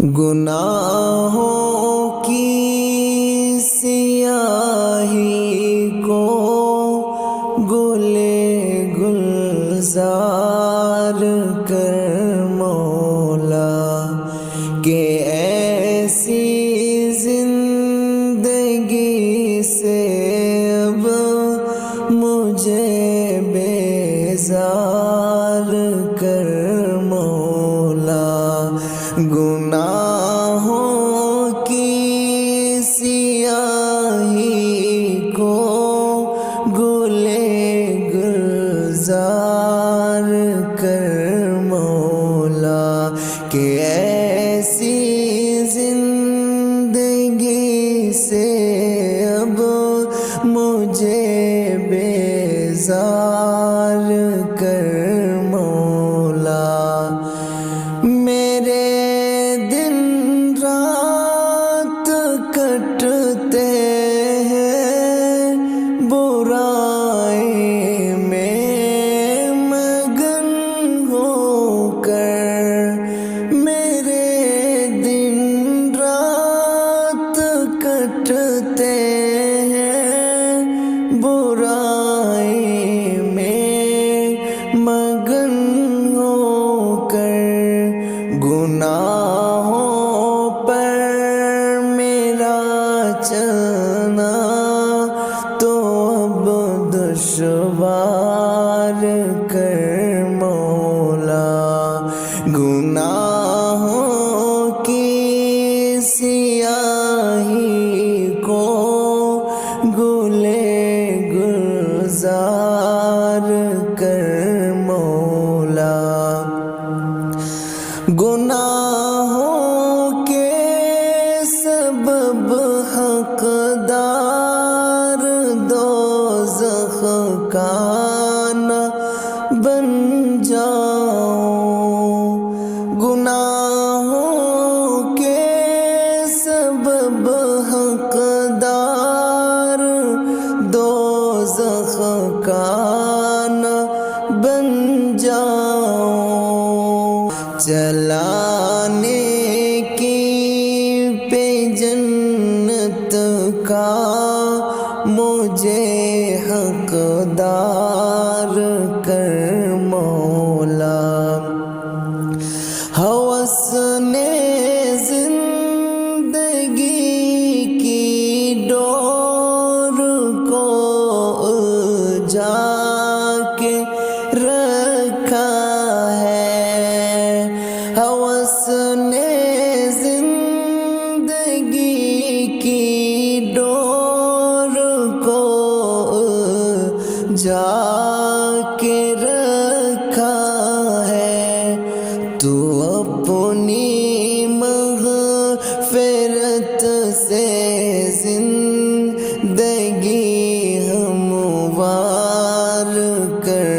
گناہوں کی سیاہی کو گلے گلزار کر مولا کہ ایسی زندگی سے اب مجھے بیزار کر مولا۔ گناہوں کی سیاہی کو گلے گلزار کر مولا کہ ایسی زندگی سے اب مجھے بیزار کر مولا۔ میرے دن رات کٹتے ہیں برائی میں مگن ہو کر، میرے دن رات کٹتے ہیں برائی میں مگن ہو کر، گناہوں پر میرا چلنا تو اب دشوار کر مولا۔ گناہوں کی سیاہی کو گلے گلزار کر مولا۔ گناہوں کے سبب حقدار دوزخ کا نہ بن جاؤں، گناہوں کے سبب حقدار دوزخ کا نہ بن جاؤں، چلانے کی پہ جنت کا مجھے حقدار کر مولا۔ ہوس نے زندگی کی ڈور کو الجھا کے رکھا ہے، ہوس نے زندگی کی ڈور کو الجھا کے رکھا ہے، تو اپنی مغفرت سے زندگی ہموار کر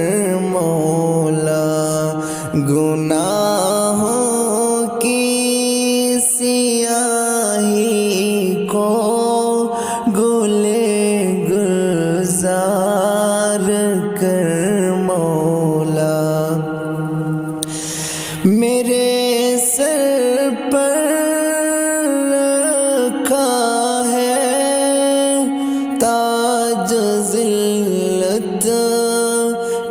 مولا۔ گناہوں کی سیاہی کو گلے گلزار کر مولا۔ میرے سر پر رکھا ہے تاج ذلت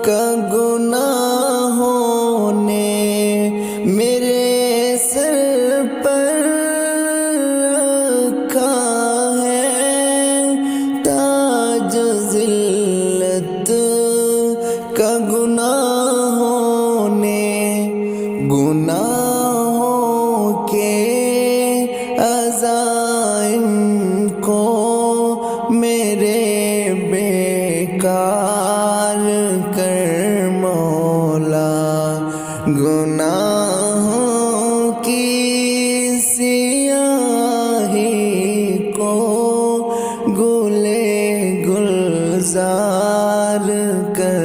کا گناہوں نے، میرے سر پر رکھا ہے تاج ذلت کا گناہوں نے، گناہوں کے عزائم کو میرے بیکار کر مولا۔ گناہوں کی سیاہی کو گلے گلزار کر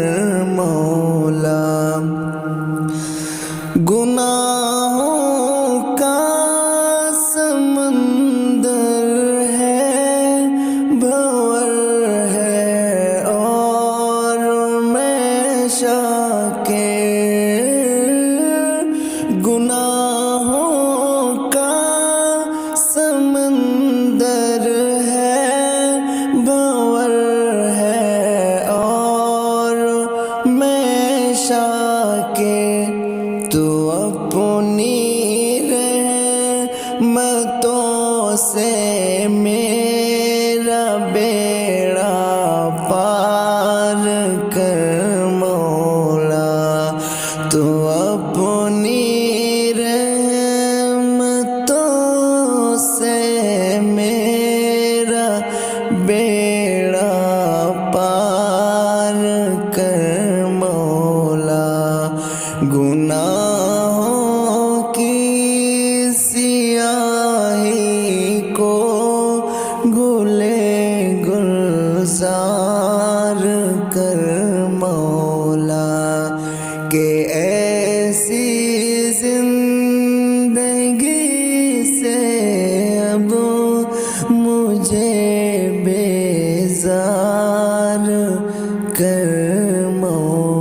مولا۔ گناہوں کا سمندر متوں سے میرا بیڑا پار کر مولا، تو اپنی رحمتوں سے میرا بیڑا پار کر مولا، گناہوں کی سیاہی کو گلے گلزار کر مولا، کہ ایسی زندگی سے اب مجھے بیزار کر مولا۔